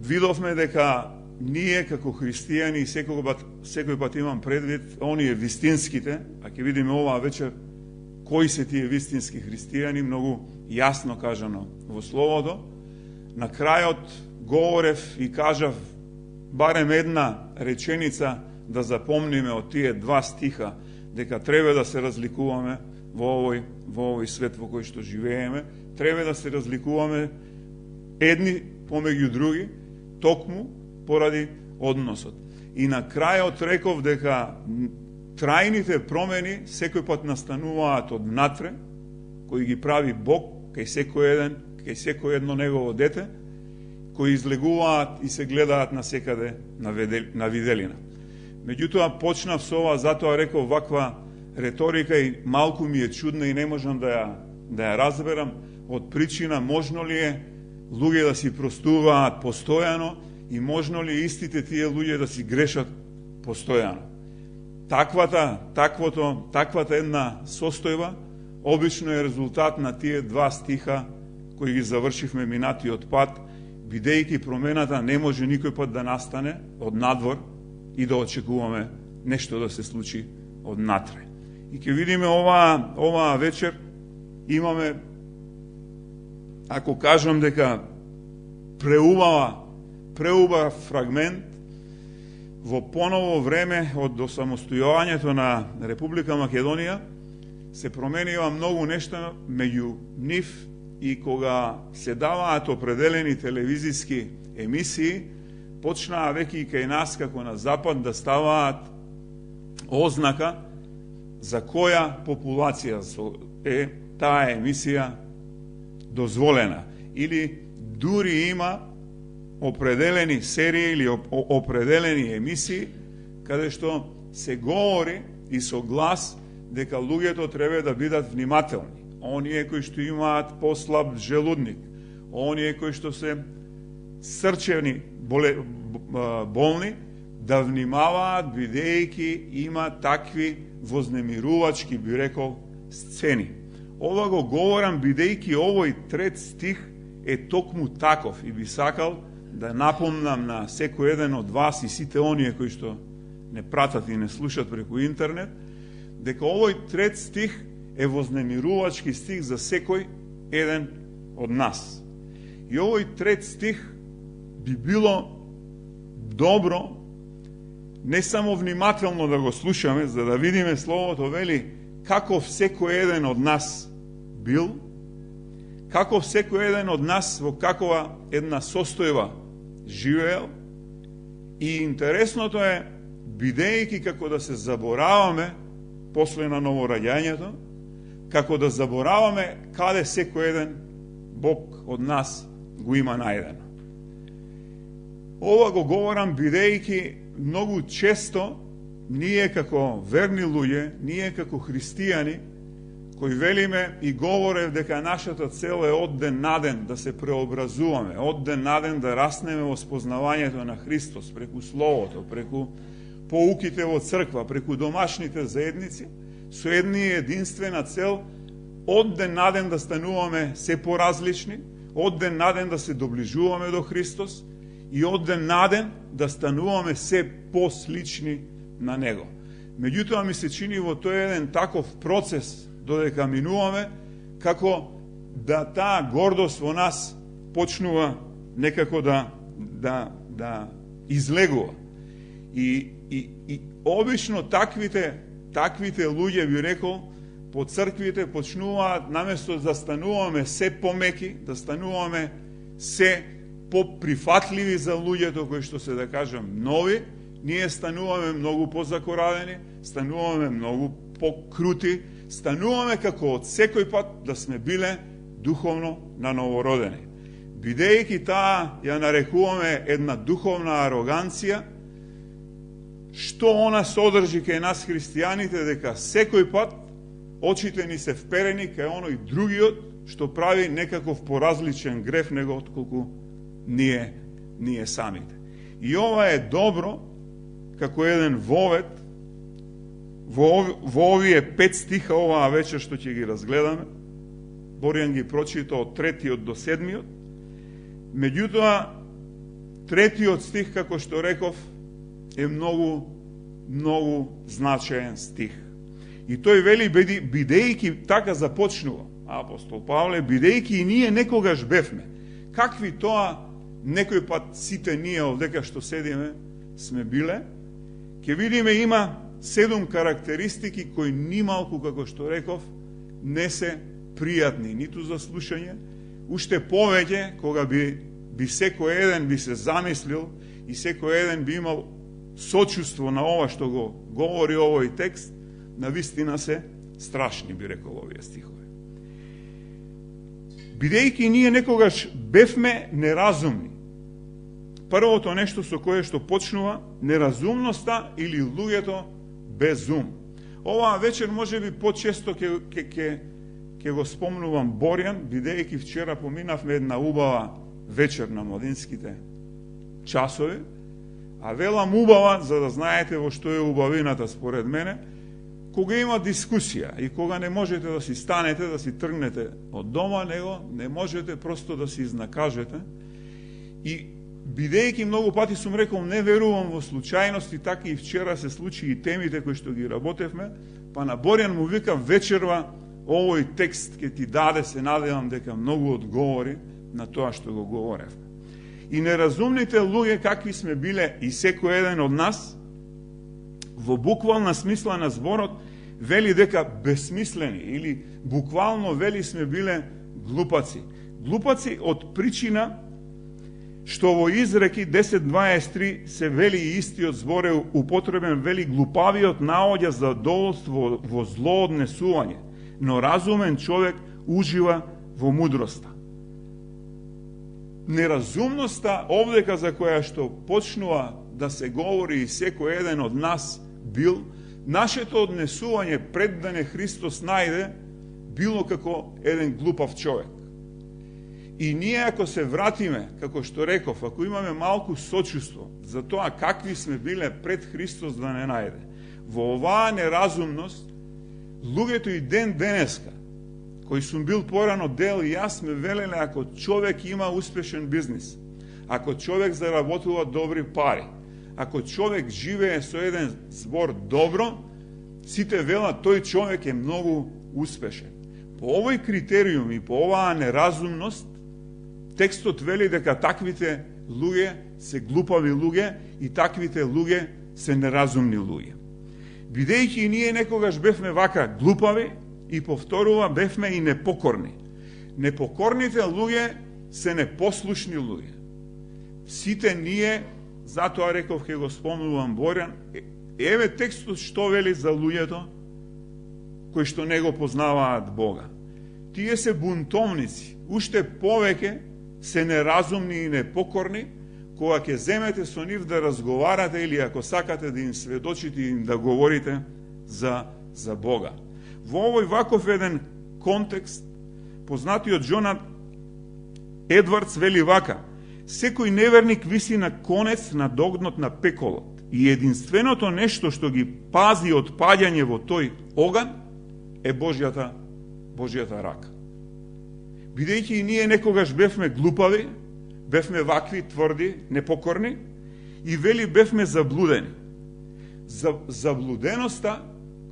видовме дека ние како христијани, секој пат имам предвид оние вистинските, а ќе видиме оваа вечер кои се тие вистински христијани, многу јасно кажано во Словото. На крајот говорев и кажав барем една реченица да запомниме од тие два стиха, дека треба да се разликуваме во овој свет во кој што живееме, треба да се разликуваме едни помеѓу други, токму поради односот. И на крајот реков дека трајните промени секој пат настануваат од натре, кои ги прави Бог кај секој едно негово дете, кои излегуваат и се гледаат насекаде на виделина. Меѓутоа почнав со ова, затоа реков ваква реторика и малку ми е чудна и не можам да ја разберам од причина можно ли е луѓе да си простуваат постојано и можно ли истите тие луѓе да си грешат постојано. Таквата една состојба обично е резултат на тие два стиха кои ги завршивме минатиот пат, бидејќи промената не може никој пат да настане од надвор и да очекуваме нешто да се случи од натре. И ќе видиме оваа вечер имаме, ако кажам дека преубав фрагмент во поново време од осамостојувањето на Република Македонија, се променива многу нешта меѓу нив и кога се даваат определени телевизиски емисии, почнаа веќе и кај нас како на Запад да ставаат ознака за која популација е таа емисија дозволена. Или дури има определени серии или определени емисии каде што се говори и со глас дека луѓето треба да бидат внимателни. Оние кои што имаат послаб желудник, оние кои што се срчевни болни, да внимаваат бидејќи има такви вознемирувачки, би рекол, сцени. Ова го говорам бидејќи овој трет стих е токму таков и би сакал да напомнам на секој еден од вас и сите оние кои што не пратат и не слушат преку интернет, дека овој трет стих е вознемирувачки стих за секој еден од нас. И овој трет стих би било добро не само внимателно да го слушаме, за да видиме Словото вели каков секој еден од нас бил, каков секој еден од нас во какова една состојба живеел. И интересното е, бидејќи како да се забораваме после на новораѓањето, како да забораваме каде секој еден Бог од нас го има најдено. Ова го говорам бидејќи многу често ние како верни луѓе, ние како христијани, кои велиме и говорев дека нашата цел е од ден на ден да се преобразуваме, од ден на ден да раснеме во спознавањето на Христос, преку Словото, преку поуките во црква, преку домашните заедници, со една единствена цел, од ден на ден да стануваме се поразлични, од ден на ден да се доближуваме до Христос и од ден на ден да стануваме се послични на Него. Меѓутоа ми се чини во тој еден таков процес додека минуваме, како да таа гордост во нас почнува некако да излегува. И обично таквите луѓе, би рекол, по црквите почнуваат, наместо да стануваме се помеки, да стануваме се поприфатливи за луѓето кои што се, да кажам, нови, ние стануваме многу позакоравени, стануваме многу покрути, стануваме како од секој пат да сме биле духовно на новородени. Бидејќи таа ја нарекуваме една духовна ароганција, што она содржи кај нас христијаните, дека секој пат очите ни се вперени кај оној другиот што прави некаков поразличен греф него отколку ние самите. И ова е добро како еден вовет во овие 5 стиха оваа вечер што ќе ги разгледаме. Боријан ги прочита од 3 до 7. Меѓутоа, третиот стих, како што реков, е многу значаен стих. И тој вели, бидејќи така започнува апостол Павле, бидејќи и ние некогаш бевме. Какви тоа некој пат сите ние овдека што седиме сме биле, ќе видиме има 7 карактеристики кои нималку, како што реков, не се пријатни ниту за слушање, уште повеќе кога би секој еден би се замислил и секој еден би имал сочувство на ова што го говори овој текст, навистина се страшни, би рекол овие стихови. Бидејќи ние некогаш бевме неразумни, првото нешто со кое што почнува неразумноста или луѓето без ум. Оваа вечер може би почесто ќе го спомнувам Борјан, бидејќи вчера поминавме една убава вечер на младинските часови, а велам убава, за да знаете во што е убавината според мене, кога има дискусија и кога не можете да си станете, да си тргнете од дома, него не можете просто да си изнакажете. И бидејќи многу пати сум рекол, не верувам во случајности, така и вчера се случи и темите кои што ги работевме, па на Борјан му вика вечерва овој текст ќе ти даде, се надевам дека многу одговори на тоа што го говоревме. И неразумните луѓе какви сме биле и секој еден од нас, во буквална смисла на зборот, вели дека безсмислени или буквално вели сме биле глупаци. Глупаци од причина што во изреки 10.23 се вели и истиот збор е употребен, вели глупавиот наоѓа задоволство во зло однесување, но разумен човек ужива во мудроста. Неразумноста овдека за која што почнува да се говори и секој еден од нас бил, нашето однесување пред да не Христос најде, било како еден глупав човек. И ние ако се вратиме, како што реков, ако имаме малку сочувство за тоа какви сме биле пред Христос да не најде, во оваа неразумност, луѓето и ден денеска, кој сум бил порано дел и јас сме велеле, ако човек има успешен бизнис, ако човек заработува добри пари, ако човек живее со еден збор добро, сите велат тој човек е многу успешен. По овој критериум и по оваа неразумност, текстот вели дека таквите луѓе се глупави луѓе и таквите луѓе се неразумни луѓе. Бидејќи и ние некогаш бевме вака глупави, и повторува, бевме и непокорни. Непокорните луѓе се непослушни луѓе. Сите ние, затоа реков ќе го спомнувам Борјан, еве текстот што вели за луѓето кои што не го познаваат Бога. Тие се бунтовници, уште повеќе се неразумни и непокорни, кога ќе земете со нив да разговарате или ако сакате да им сведочите и да говорите за Бога. Во овој ваков еден контекст, познатиот Джонат Едвардс вели вака: секој неверник виси на конец на догнот на пеколот и единственото нешто што ги пази од паѓање во тој оган е Божјата рака. Бидејќи и ние некогаш бевме глупави, бевме вакви, тврди, непокорни и вели бевме заблудени. Заблуденоста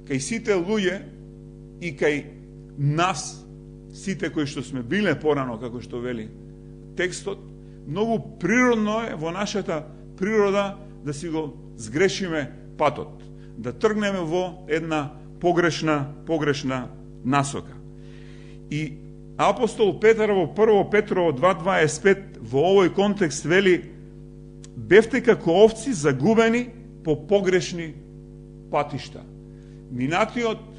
кај сите луѓе и кај нас, сите кои што сме биле порано, како што вели текстот, многу природно е во нашата природа да си го сгрешиме патот, да тргнеме во една погрешна насока. И апостол Петар во 1 Петрово 2.25 во овој контекст вели: бевте како овци загубени по погрешни патишта. Минатиот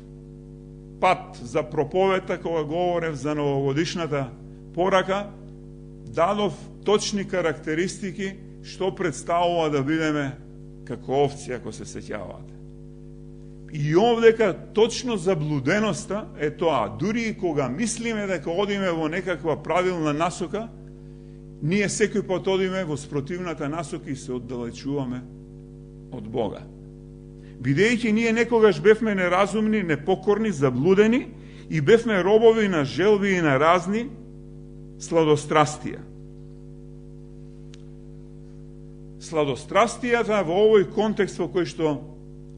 пат за проповета, кога говорев за новогодишната порака, дадов точни карактеристики што представува да бидеме како овци, ако се сеќавате. И овдека точно заблуденоста е тоа. Дури и кога мислиме дека одиме во некаква правилна насока, ние секој пат одиме во спротивната насока и се оддалечуваме од Бога. Бидејќи ние некогаш бевме неразумни, непокорни, заблудени и бевме робови на желби и на разни сладострастија. сладострастијата во овој контекст во кој што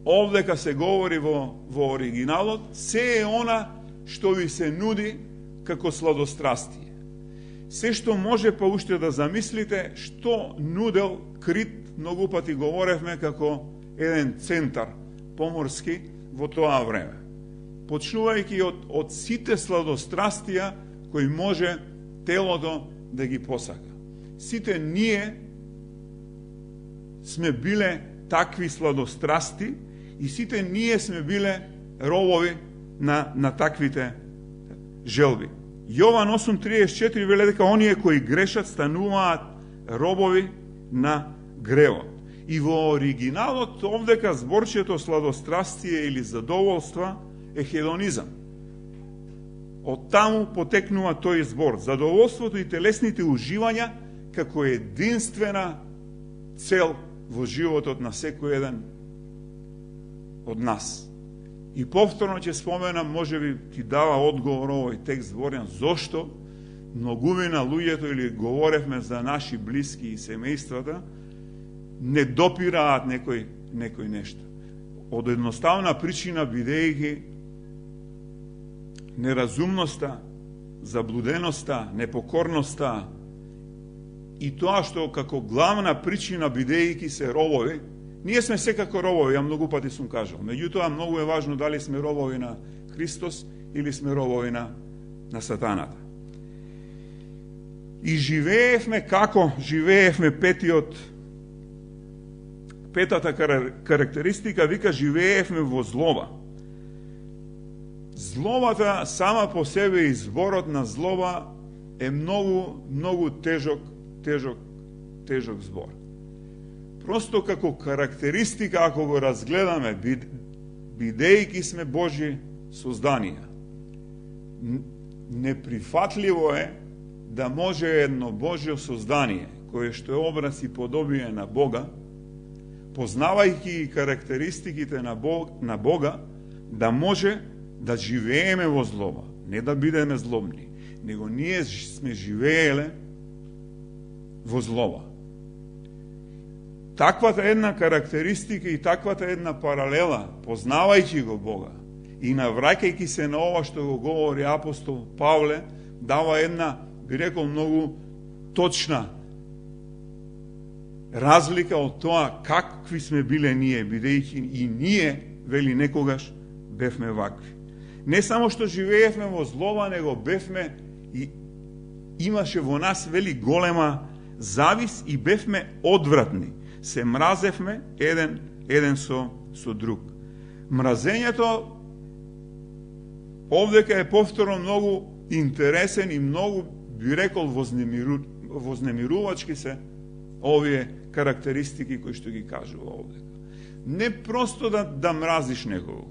овдека се говори во оригиналот, се е она што ви се нуди како сладострастие. Се што може па уште да замислите што нудел Крит, многу пати говоревме како еден центар поморски во тоа време. Почнувајќи од сите сладострастија кои може телото да ги посака. Сите ние сме биле такви сладострасти и сите ние сме биле робови на таквите желби. Јован 8:34 веле дека оние кои грешат стануваат робови на гревот. И во оригиналот овдека зборчето сладострастие или задоволства е хедонизам. Од таму потекнува тој збор. Задоволството и телесните уживања како единствена цел во животот на секој еден од нас. И повторно ќе споменам, може би ти дава одговор овој текст зборен, зошто многумина луѓето, или говоревме за наши блиски и семејствата, не допираат некој нешто. Од едноставна причина, бидејќи неразумноста, заблуденоста, непокорноста и тоа што како главна причина, бидејќи се робови, ние сме секако робови, ја многу пати сум кажал. Меѓутоа, многу е важно дали сме робови на Христос или сме робови на сатаната. И живеевме како? Живеевме петата карактеристика, вика, живеевме во злоба. Злобата сама по себе и зборот на злоба е многу тежок збор. Просто како карактеристика, ако го разгледаме, бидејќи сме Божји созданија, неприфатливо е да може едно Божјо создание, кое што е образ и подобие на Бога, познавајќи и карактеристиките на Бога, да може да живееме во злоба, не да бидеме злобни, него ние сме живееле во злоба. Таквата една карактеристика и таквата една паралела, познавајќи го Бога и навраќајќи се на ова што го говори апостол Павле, дава една, би рекол, многу точна разлика од тоа какви сме биле ние, бидејќи и ние, вели, некогаш бевме вакви. Не само што живеевме во злоба, него бевме и имаше во нас, вели, голема завис и бевме одвратни. Се мразевме еден со друг. Мразењето овдека е повторно многу интересен и многу, би рекол, вознемирувачки се овие карактеристики кои што ги кажува овдека. Не просто да мразиш некого,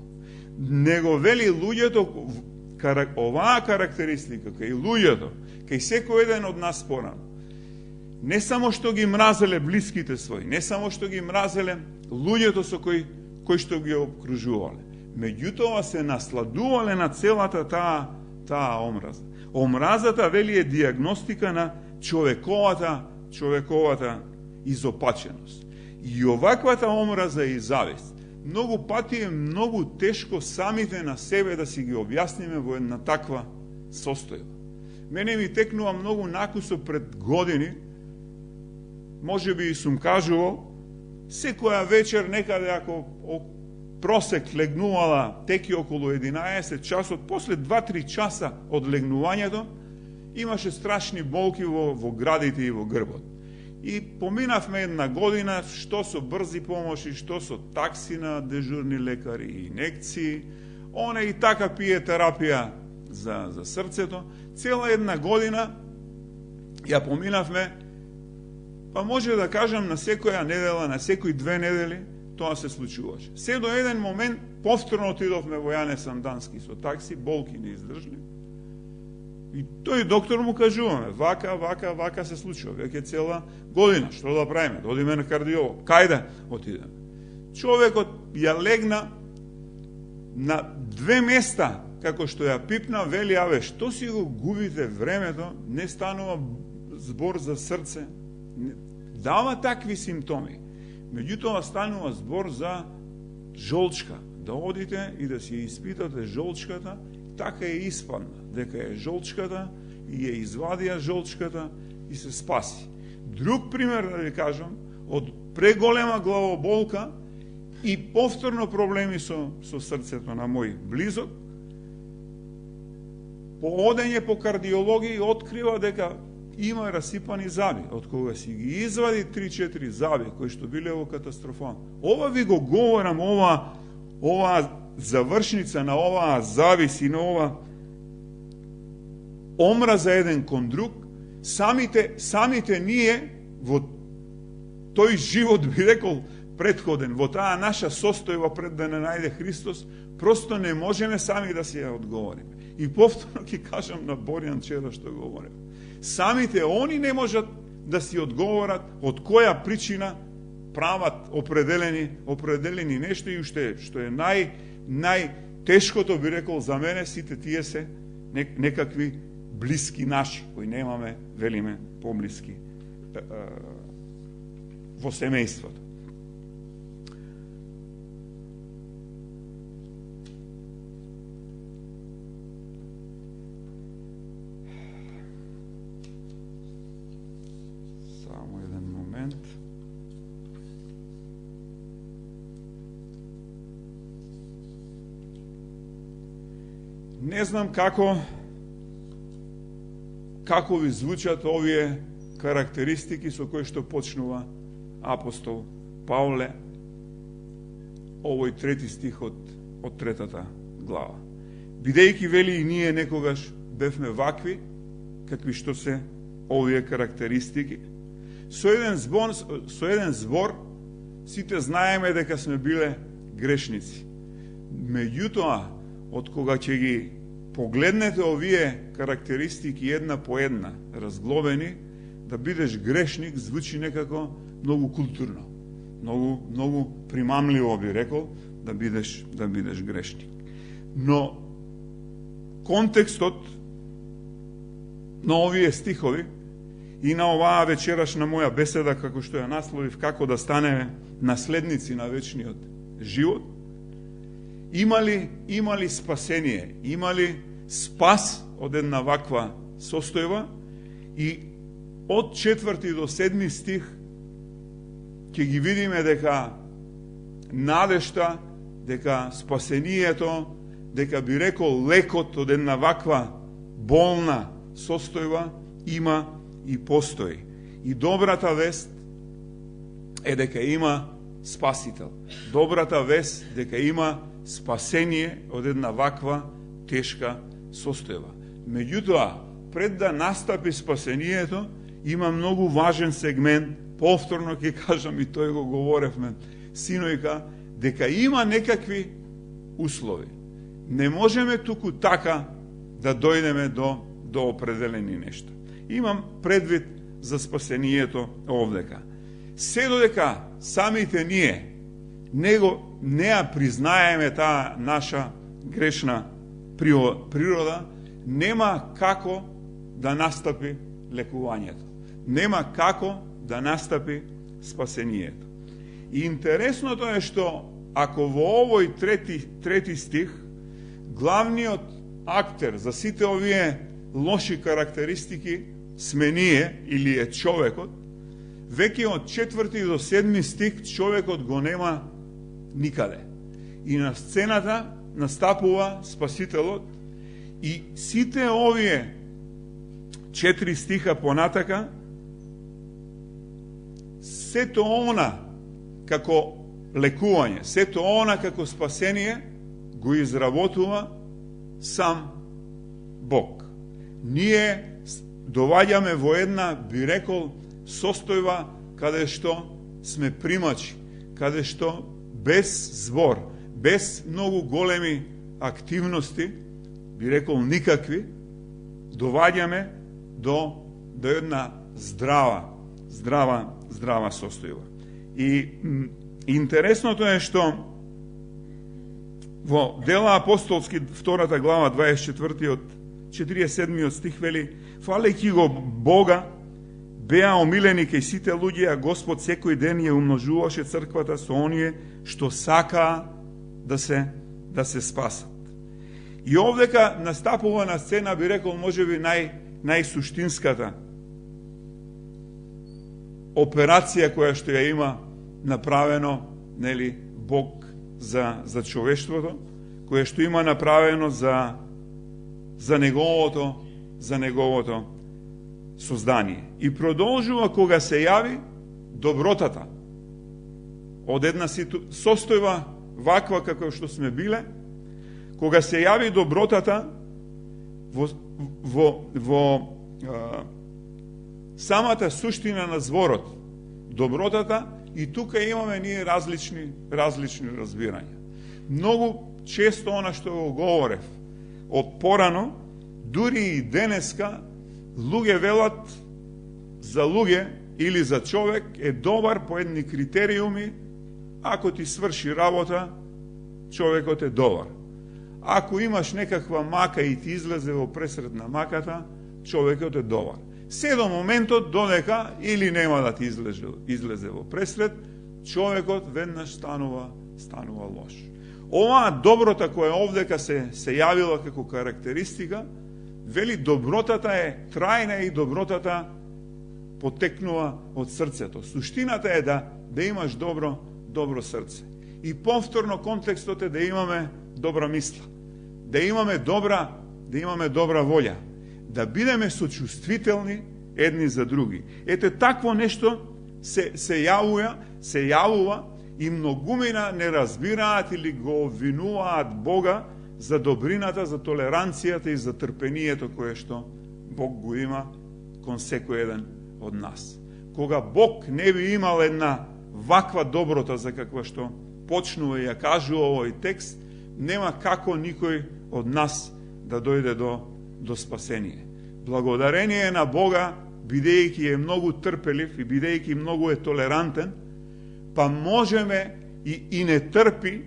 него вели луѓето, оваа карактеристика кај луѓето, кај секој еден од нас порано, не само што ги мразеле блиските своји, не само што ги мразеле луѓето со кои што ги окружувале, меѓутоа се насладувале на целата таа омраза. Омразата, вели, е диагностика на човековата изопаченост. И оваквата омраза и завист многу пати е многу тешко самите на себе да си ги објасниме во една таква состојба. Мене ми текнува многу накусо пред години, може би и сум кажувал, секоја вечер некаде, ако просек легнувала теки околу 11 часот, после 2-3 часа од легнувањето, имаше страшни болки во градите и во грбот. И поминавме една година, што со брзи помоши, што со такси на дежурни лекари, инекции, оне и така пие терапија за срцето. Цела една година ја поминавме, па може да кажам на секоја недела, на секои 2 недели, тоа се случуваше. Се до еден момент, повторно отидовме во Јане Сандански со такси, болки не издржли. И тој доктор му кажуваме, вака се случува, веќе цела година, што да правиме, да одиме на кардиолог, кајде отидеме. Човекот ја легна на 2 места, како што ја пипна, вели, аве, што си го губите времето, не станува збор за срце, дава такви симптоми. Меѓутоа станува збор за жолчка. Да одите и да си испитате жолчката, така е испадна, дека е жолчката и ја извадија жолчката и се спаси. Друг пример да ви кажам, од преголема главоболка и повторно проблеми со срцето на мој близок, по одење по кардиологија открива дека има расипани заби, од кога си ги извади 3-4 заби кои што биле во катастрофа. Ова ви го говорам, ова завршница на оваа завис и на ова омраза еден кон друг, самите ние во тој живот, би рекол, предходен, во таа наша состојба пред да не најде Христос, просто не можеме сами да си ја одговориме. И повторно ќе кажам на Борјан вчера што говорим. Самите они не можат да си одговорат од која причина прават определени нешто и што е најтешкото, би рекол, за мене, сите тие се некакви блиски наши, кои немаме, велиме, поблиски во семејството. Само еден момент. Не знам како ви звучат овие карактеристики со кои што почнува апостол Павле овој 3 стих од 3 глава. Бидејќи вели и ние некогаш бевме вакви, какви што се овие карактеристики, со еден збор сите знаеме дека сме биле грешници. Меѓутоа, од кога ќе ги погледнете овие карактеристики една по една, разглобени, да бидеш грешник звучи некако многу културно, многу примамливо би рекол да бидеш грешник. Но контекстот на овие стихови и на оваа вечерашна моја беседа, како што ја насловив, како да станеме наследници на вечниот живот, имали спасение, имали спас од една ваква состојба и од 4 до 7 стих ќе ги видиме дека надежта, дека спасението, дека би рекол лекот од една ваква болна состојба има и постои. И добрата вест е дека има спасител. Добрата вест дека има спасение од една ваква тешка состојба. Меѓутоа, пред да настапи спасението, има многу важен сегмент, повторно ќе кажам и тој го говоревме синојка, дека има некакви услови. Не можеме туку така да дојдеме до определени нешта. Имам предвид за спасението овдека. Се додека самите ние не ја признаеме таа наша грешна природа, нема како да настапи лекувањето. Нема како да настапи спасението. И интересното е што ако во овој трети стих главниот актер за сите овие лоши карактеристики сме ние или е човекот, веќе од 4 до 7 стих човекот го нема никаде. И на сцената настапува Спасителот и сите овие 4 стиха понатака, сето она како лекување, сето она како спасение го изработува сам Бог. Ние доваѓаме во една, би рекол, состојба каде што сме примачи, каде што без збор, без многу големи активности, би рекол никакви, доваѓаме до една здрава состојба. И интересното е што во Дела апостолски 2 глава 24 од 47 стих вели: фалејќи го Бога, беа омилени кај сите луѓе, а Господ секој ден ја умножуваше црквата со оние што сакаа да се спасат. И овдека настапува на сцена, би рекол, можеби најсуштинската операција која што ја има направено, нели, Бог за човештвото, која што има направено за неговото создание. И продолжува кога се јави добротата од една состојба ваква како што сме биле, кога се јави добротата во самата суштина на зворот, добротата, и тука имаме ние различни разбирања. Многу често она што го говорев од порано, дури и денеска, луѓе велат за луѓе или за човек е добар по едни критериуми, ако ти сврши работа, човекот е добар. Ако имаш некаква мака и ти излезе во пресред на маката, човекот е добар. Се до моментот додека или нема да ти излезе во пресред, човекот веднаш станува лош. Оваа доброта која овдека се јавила како карактеристика, вели добротата е трајна и добротата потекнува од срцето. Суштината е да имаш добро срце. И повторно контекстот е да имаме добра мисла, да имаме добра волја, да бидеме сочувствителни едни за други. Ете, такво нешто се јавува и многумина не разбираат или го обвинуваат Бога за добрината, за толеранцијата и за трпението кое што Бог го има кон секој еден од нас. Кога Бог не би имал една ваква доброта за каква што почнува и ја кажува овој текст, нема како никој од нас да дојде до спасение. Благодарение на Бога, бидејќи е многу трпелив и бидејќи многу е толерантен, па можеме и не трпи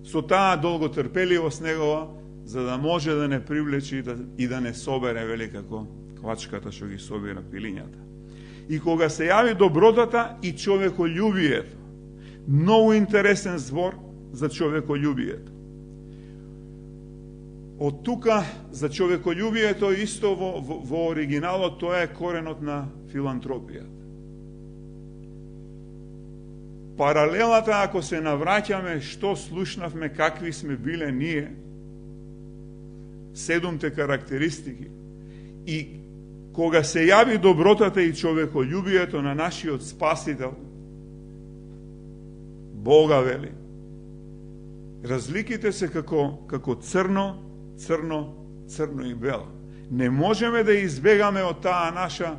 со таа долготрпеливост негова, за да може да не привлечи и да не собере, вели, како квачката што ги собира пилињата. И кога се јави добротата и човекољубието, многу интересен збор за човекољубието. Од тука за човекољубието исто во оригиналот тоа е коренот на филантропијата. Паралелата, ако се навраќаме што слушнавме, какви сме биле ние, 7 карактеристики, и кога се јави добротата и човекољубието на нашиот Спасител, Бога вели, разликите се како црно и бело. Не можеме да избегаме од таа наша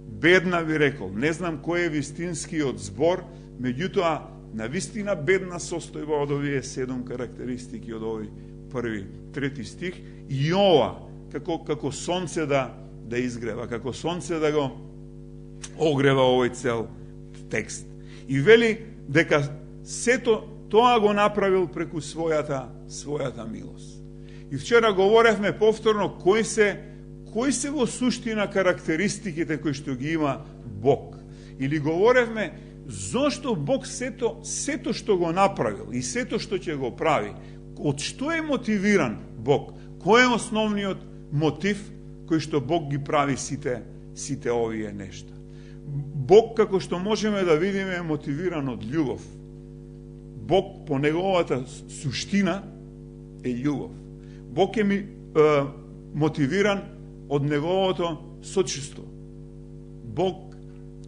бедна, ви рекол, не знам кој е вистинскиот збор, меѓутоа, на вистина бедна состојба од овие 7 карактеристики, од овој 1-3 стих, и ова, како сонце да изгрева, како сонце да го огрева овој цел текст. И вели дека сето тоа го направил преку својата милост. И вчера говоревме повторно кои се во суштина карактеристиките кои што ги има Бог. Или говоревме зошто Бог сето што го направил и сето што ќе го прави, од што е мотивиран Бог? Кој е основниот мотив кој што Бог ги прави сите овие нешта? Бог, како што можеме да видиме, е мотивиран од љубов. Бог по неговата суштина е љубов. Бог е мотивиран од неговото сочувство. Бог,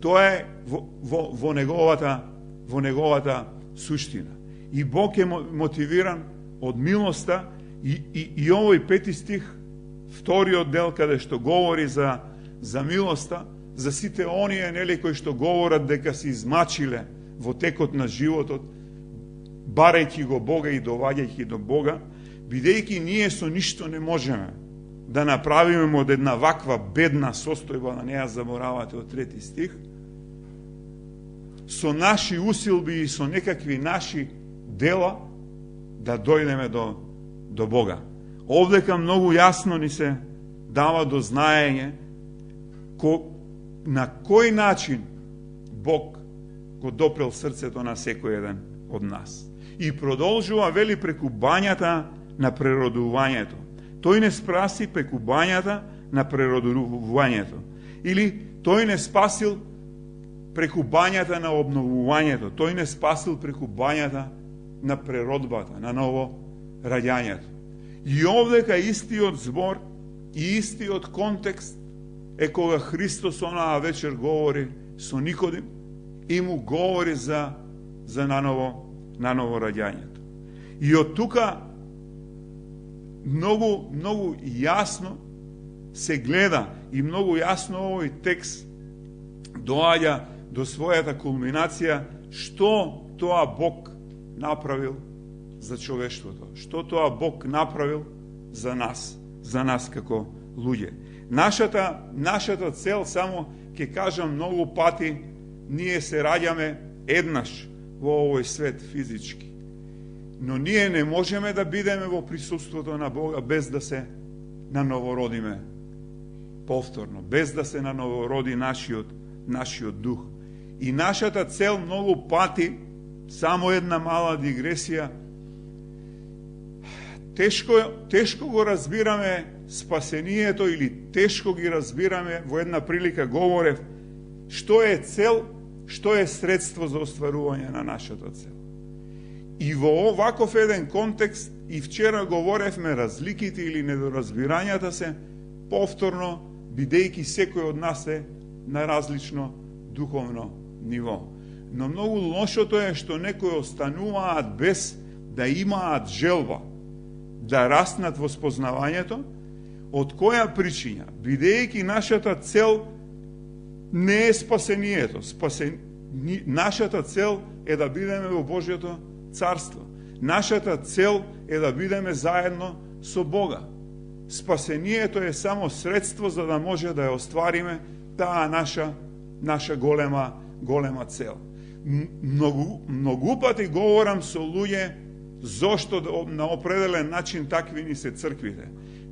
тоа е во неговата суштина. И Бог е мотивиран од милоста и овој 5 стих, вториот дел, каде што говори за милоста, за сите оние, нели, кои што говорат дека се измачиле во текот на животот, барајќи го Бога и доваѓајќи до Бога, бидејќи ние со ништо не можеме да направиме од една ваква бедна состојба, на неја заборавате од 3 стих, со наши усилби и со некакви наши дела да дојдеме до Бога. Овдека многу јасно ни се дава до знаење на кој начин Бог го допрел срцето на секој еден од нас. И продолжува, вели, преку бањата на преродувањето. Тој не спаси преку бањата на преродувањето. Или тој не спасил преку бањата на обновувањето. Тој не спасил преку бањата на преродбата, на ново раѓањето. И овдека истиот збор и истиот контекст е кога Христос онаа вечер говори со Никодим и му говори за наново раѓањето. И од тука многу јасно се гледа и многу јасно овој текст доаѓа до својата кулминација што тоа Бог направил за човештвото, што тоа Бог направил за нас како луѓе. Нашата цел, само ќе кажам многу пати, ние се раѓаме еднаш во овој свет физички. Но ние не можеме да бидеме во присуството на Бога без да се нановородиме повторно, без да се нановороди нашиот дух. И нашата цел многу пати, само една мала дигресија, тешко го разбираме спасението или тешко ги разбираме, во една прилика говорев, што е цел, што е средство за остварување на нашата цел. И во оваков еден контекст, и вчера говоревме, разликите или недоразбирањата се повторно, бидејќи секој од нас е на различно духовно ниво. Но многу лошото е што некои остануваат без да имаат желба да раснат во спознавањето. Од која причина? Бидејќи нашата цел не е спасението. Нашата цел е да бидеме во Божјото царство. Нашата цел е да бидеме заедно со Бога. Спасението е само средство за да може да ја оствариме таа наша голема цел. Многу пати говорам со луѓе зошто на определен начин такви ни се црквите.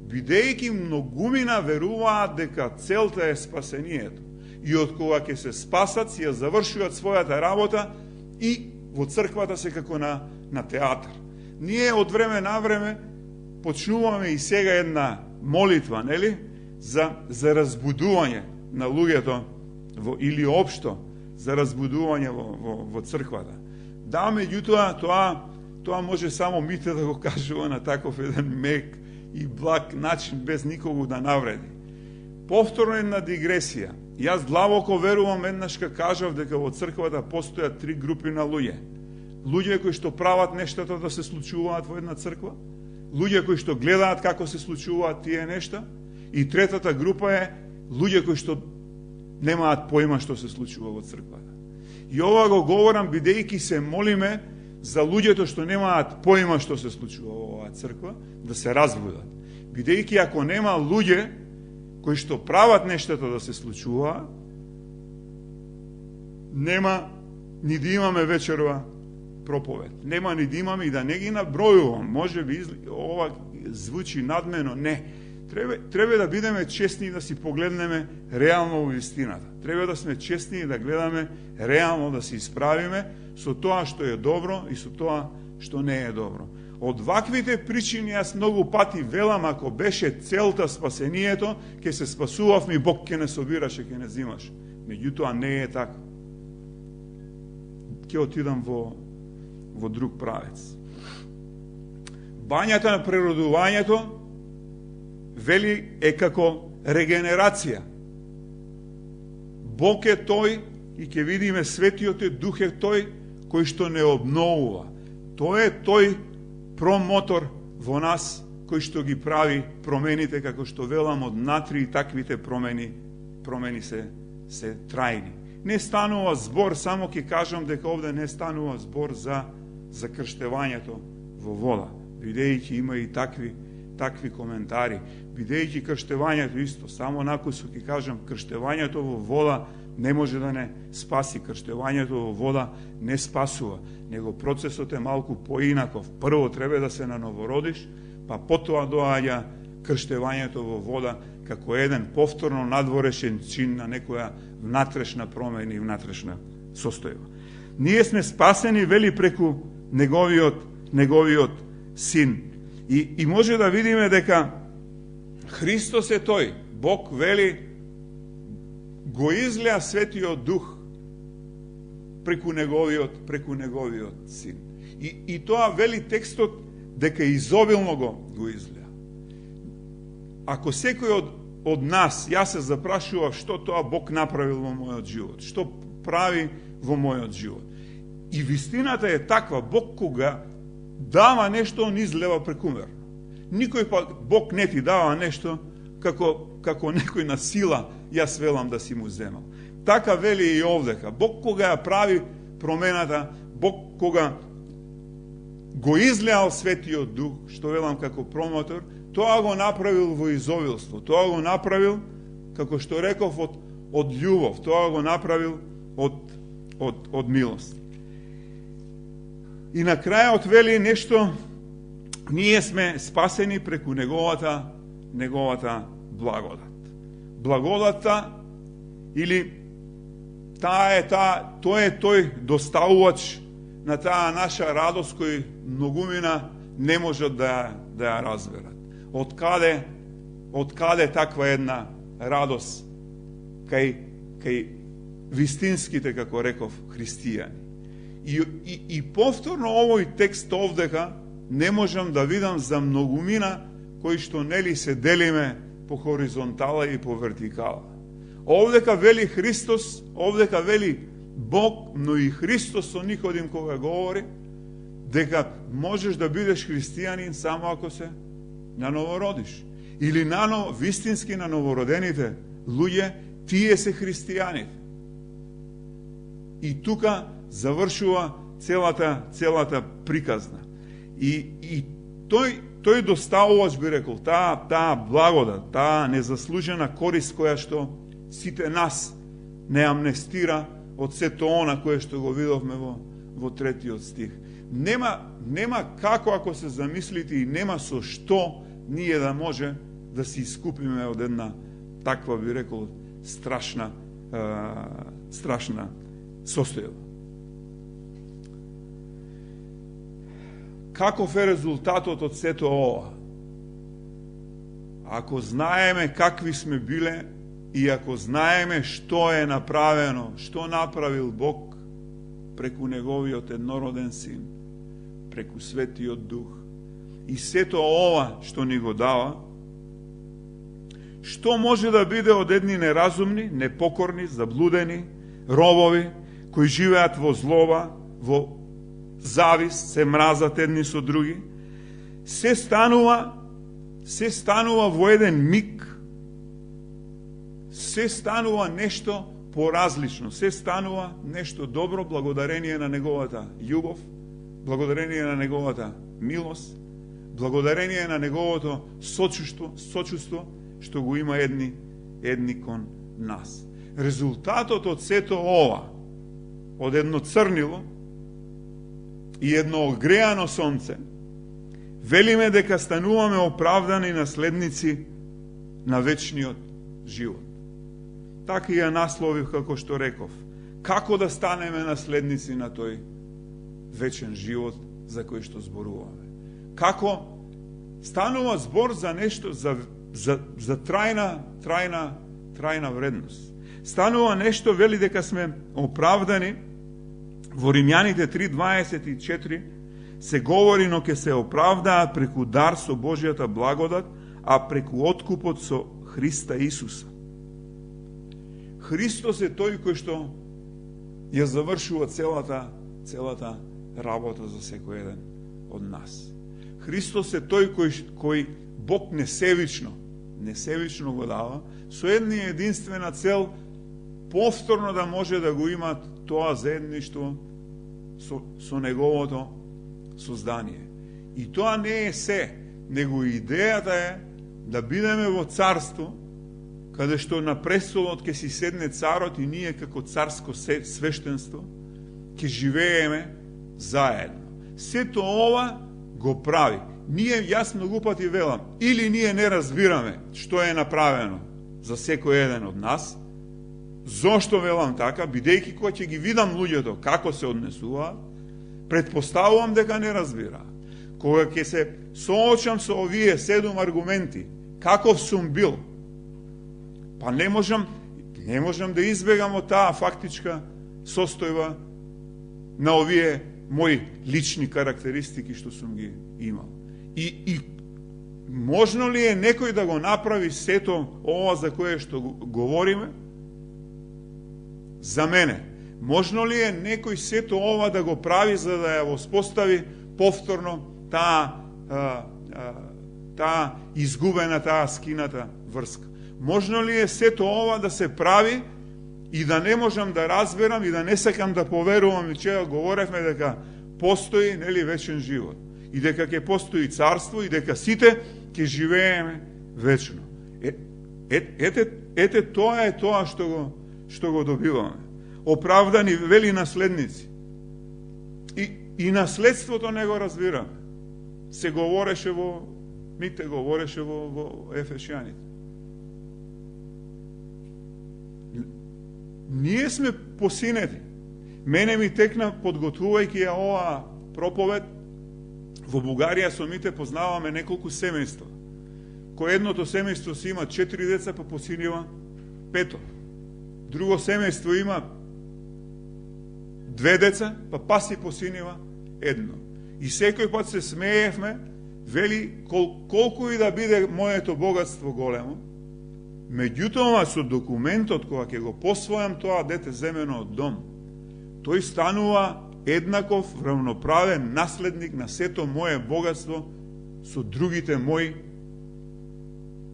Бидејќи многумина веруваат дека целта е спасението. И од кога ќе се спасат, си ја завршуваат својата работа и во црквата се како на театар. Ние од време на време почнуваме и сега една молитва, нели? За разбудување на луѓето или општо за разбудување во црквата. Да, меѓутоа, тоа може само Мите да го кажува на таков еден мек и благ начин, без никого да навреди. Повторно една дигресија. Јас длабоко верувам, еднашка кажав дека во црквата постојат 3 групи на луѓе. Луѓе кои што прават нештата да се случуваат во една црква, луѓе кои што гледаат како се случуваат тие нешта, и третата група е луѓе кои што немаат поима што се случува во црквата. И ова го говорам бидејќи се молиме за луѓето што немаат поима што се случува во оваа црква, да се разбудат. Бидејќи ако нема луѓе кои што прават нештата да се случува, нема ни да имаме вечерова проповед. Нема ни да имаме, и да не ги набројувам. Може би ова звучи надмено, не. Треба да бидеме честни и да си погледнеме реално во вистината. Треба да сме честни и да гледаме реално, да се исправиме со тоа што е добро и со тоа што не е добро. Од ваквите причини јас многу пати велам, ако беше целта спасението, ќе се спасувавме и Бог ќе не собираше, ќе не зимаше. Меѓутоа не е така. Ќе отидам во друг правец. Бањата на преродувањето, вели, е како регенерација. Бог е тој, и ќе видиме Светиот Дух е тој кој што не обновува. Тој е тој промотор во нас кој што ги прави промените, како што велам, од натри, и таквите промени се трајни. Не станува збор, само ќе кажам дека овде не станува збор за крштевањето во вода, бидејќи има и такви коментари. Бидејќи крштевањето исто, само накусо ќе кажам, крштевањето во вода не може да не спаси. Крштевањето во вода не спасува, него процесот е малку поинаков. Прво треба да се нановородиш, па потоа доаѓа крштевањето во вода, како еден повторно надворешен чин на некоја внатрешна промена и внатрешна состојба. Ние сме спасени, вели, преку неговиот син. И може да видиме дека Христос е тој. Бог, вели, го излеа Светиот Дух преку неговиот син. И тоа вели текстот дека изобилно го излеа. Ако секој од нас, јас се запрашував што тоа Бог направил во мојот живот, што прави во мојот живот. И вистината е таква, Бог кога дава нешто, он излева прекумерно. Никој пак Бог не ти дава нешто како некој на сила јас велам да си му земал. Така вели и овдека. Бог кога ја прави промената, Бог кога го излеал Светиот Дух, што велам како промотор, тоа го направил во изобилство. Тоа го направил, како што реков, од љубов. Тоа го направил од милост. И на крајот вели нешто, ние сме спасени преку неговата благодат. Благодата, или тој е тој доставувач на таа наша радост кој многумина не можат да ја разберат. Откаде таква една радост кај вистинските, како реков, христијани. И повторно овој текст овдека не можам да видам за многумина кои што нели се делиме по хоризонтала и по вертикала. Овдека вели Христос, овдека вели Бог, но и Христос со Никодим кога говори дека можеш да бидеш христијанин само ако се нановородиш. Или вистински на новородените луѓе, тие се христијаните. И тука завршува целата приказна. И тој доставувач, би рекол, таа благодат, таа незаслужена корист која што сите нас не амнестира од сето она кое што го видовме во 3 стих. Нема како, ако се замислите, и нема со што ние да може да се искупиме од една таква, би рекол, страшна состојба. Каков е резултатот од сето ова? Ако знаеме какви сме биле и ако знаеме што е направено, што направил Бог преку неговиот еднороден син, преку Светиот Дух, и сето ова што ни го дава, што може да биде од едни неразумни, непокорни, заблудени, робови, кои живеат во злоба, во завис, се мразат едни со други, се станува во еден миг, се станува нешто поразлично, се станува нешто добро благодарение на неговата љубов, благодарение на неговата милост, благодарение на неговото сочувство што го има едни кон нас. Резултатот од сето ова, од едно црнило и едно огреано сонце, велиме дека стануваме оправдани наследници на вечниот живот. Така ја насловив, како што реков. Како да станеме наследници на тој вечен живот за кој што зборуваме? Како станува збор за нешто, за трајна вредност. Станува нешто, вели дека сме оправдани. Во Римјаните 3:24 се говори, но ќе се оправдаа преку дар со Божјата благодат, а преку откупот со Христа Исуса. Христос е тој кој што ја завршува целата работа за секој еден од нас. Христос е тој кој Бог несевично го дава, со една единствена цел, повторно да може да го има тоа заедништво со неговото создание. И тоа не е се, него идејата е да бидеме во царство, каде што на престолот ќе си седне царот и ние како царско свештенство ќе живееме заедно. Сето ова го прави ние јас многу пати велам, или ние не разбираме што е направено за секој еден од нас. Зошто велам така? Бидејќи кога ќе ги видам луѓето како се однесуваат, предпоставувам дека не разбира. Кога ќе се соочам со овие 7 аргументи, каков сум бил, па не можам да избегам од таа фактичка состојба на овие мои лични карактеристики што сум ги имал. И можно ли е некој да го направи сето ова за кое што говориме? За мене. Можно ли е некој сето ова да го прави за да ја воспостави повторно таа изгубена, таа скината врска? Можно ли е сето ова да се прави и да не можам да разберам и да не сакам да поверувам, и чега говоревме дека постои, нели, вечен живот, и дека ќе постои царство, и дека сите ќе живееме вечно. Ете тоа е тоа што го добиваме. Оправдани, вели, наследници. И наследството не го разбираме. Се говореше Мите говореше во Ефесјаните. Ние сме посинети. Мене ми текна, подготвувајќи ја оваа проповед, во Бугарија со Мите познаваме неколку семејства. Кој едното семејство си има 4 деца, па посинива 5. Друго семејство има 2 деца, па паси посинива 1. И секој пат се смеевме, вели, колку и да биде моето богатство големо, меѓутоа со документот кога ќе го посвојам тоа дете земено од дом, тој станува еднаков, равноправен наследник на сето мое богатство со другите мои,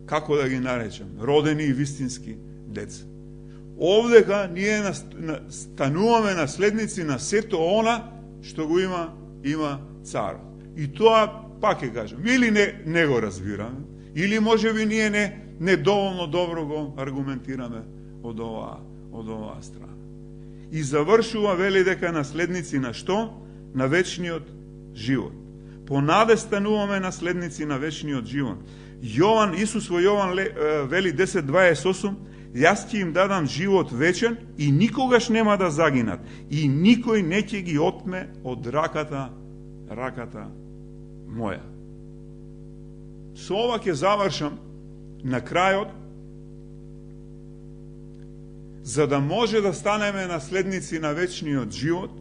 како да ги наречам, родени и вистински деца. Овдека ние стануваме наследници на сето она што го има царот. И тоа, пак ќе кажам, или не го разбираме, или можеби ние не доволно добро го аргументираме од оваа страна. И завршува, вели, дека наследници на што? На вечниот живот. Понаде стануваме наследници на вечниот живот. Исус во Јован вели 10:28, јас ќе им дадам живот вечен и никогаш нема да загинат и никој не ќе ги отме од раката моја. Со ова ќе завршам на крајот, за да може да станеме наследници на вечниот живот.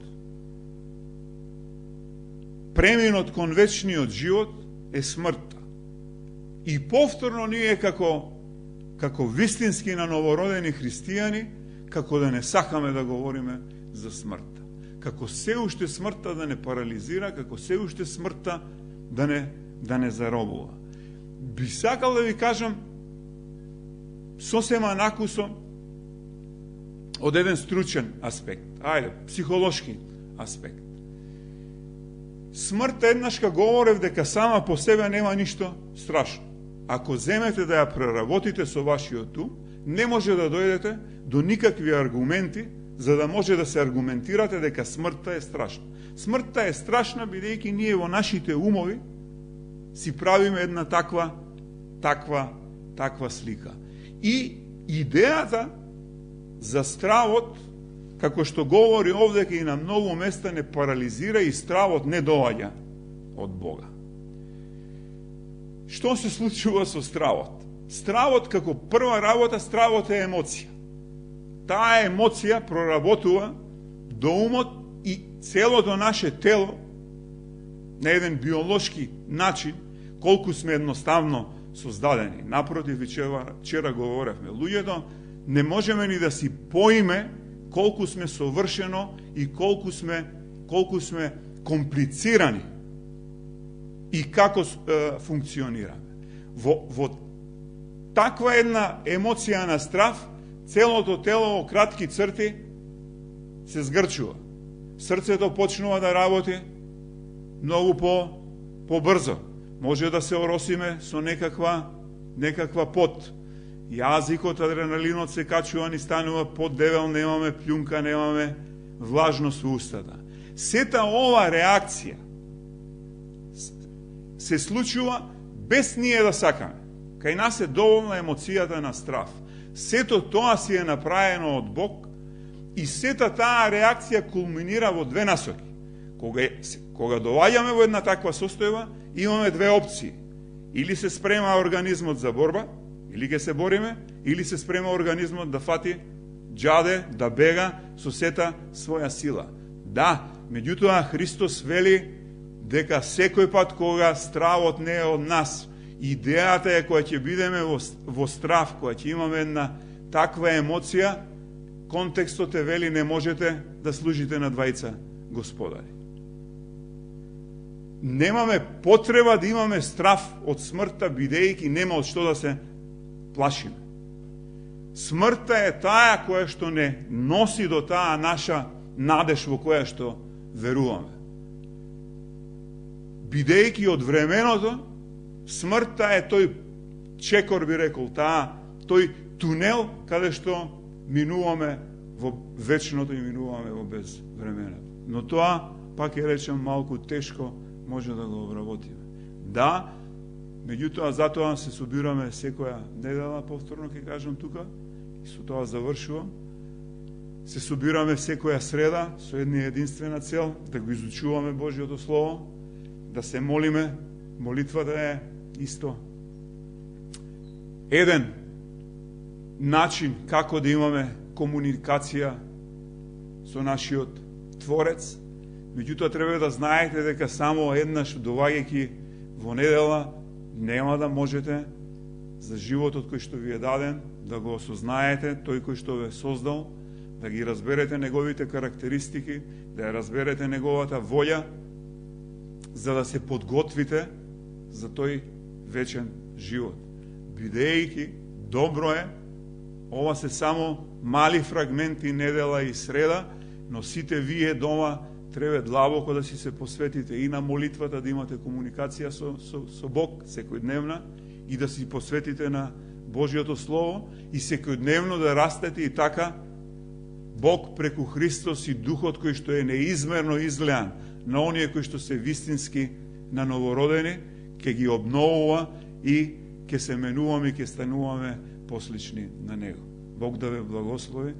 Преминот кон вечниот живот е смртта. И повторно ние како вистински на новородени христијани, како да не сакаме да говориме за смртта. Како се уште смртта да не парализира, како се уште смртта да не заробува. Би сакал да ви кажам сосема накусо од еден стручен аспект, психолошки аспект. Смртта еднаш ка говорев дека сама по себе нема ништо страшно. Ако земете да ја преработите со вашиот ум, не може да дојдете до никакви аргументи за да може да се аргументирате дека смртта е страшна. Смртта е страшна бидејќи ние во нашите умови си правиме една таква слика. И идејата за стравот, како што говори овдека и на многу места, не парализира и стравот не доаѓа од Бога. Што се случува со стравот? Стравот, како прва работа, стравот е емоција. Таа емоција проработува до умот и целото наше тело на еден биолошки начин, колку сме едноставно создадени. Напротив, вчера говоревме, луѓето не можеме ни да си поиме колку сме совршено и колку сме комплицирани и како функционираме. Во таква една емоција на страв, целото тело во кратки црти се згрчува. Срцето почнува да работи многу побрзо. Може да се оросиме со некаква пот. Јазикот, адреналинот се качува, ни станува поддебел, немаме пљунка, немаме влажност во устата. Сета ова реакција се случува без ние да сакаме. Кај нас е доволна емоцијата на страв. Сето тоа си е направено од Бог и сета таа реакција кулминира во две насоки. Кога доаѓаме во една таква состојба, имаме две опции. Или се спрема организмот за борба, или ќе се бориме, или се спрема организмот да фати џаде, да бега со сета своја сила. Да, меѓутоа Христос вели дека секој пат кога стравот не е од нас, идејата е кога ќе бидеме во страв, кога ќе имаме една таква емоција, контекстот е вели не можете да служите на двајца господари. Немаме потреба да имаме страв од смртта, бидејќи нема од што да се плашиме. Смртта е таа која што не носи до таа наша надеж во која што веруваме. Бидејќи од временото, смртта е тој чекор, би рекол, тој тунел каде што минуваме во вечното и минуваме во безвременото. Но тоа, пак ја речем, малку тешко може да го обработиме. Да, меѓутоа затоа се собираме секоја недела, повторно ќе кажам тука, и со тоа завршувам. Се собираме секоја среда со една единствена цел, да го изучуваме Божјото Слово, да се молиме. Молитвата е исто еден начин како да имаме комуникација со нашиот Творец. Меѓутоа треба да знаете дека само еднаш доваѓајќи во недела нема да можете за животот кој што ви е даден да го осознаете, тој кој што ве создал, да ги разберете неговите карактеристики, да ја разберете неговата волја, за да се подготвите за тој вечен живот. Бидејќи добро е, ова се само мали фрагменти недела и среда, но сите вие дома треба длабоко да си се посветите и на молитвата, да имате комуникација со Бог секојдневна и да си посветите на Божјото Слово и секојдневно да растете и така Бог преку Христос и Духот кој што е неизмерно излеан на оние кои што се вистински на новородени, ќе ги обновува и ќе се менуваме и ќе стануваме послични на Него. Бог да ве благослови.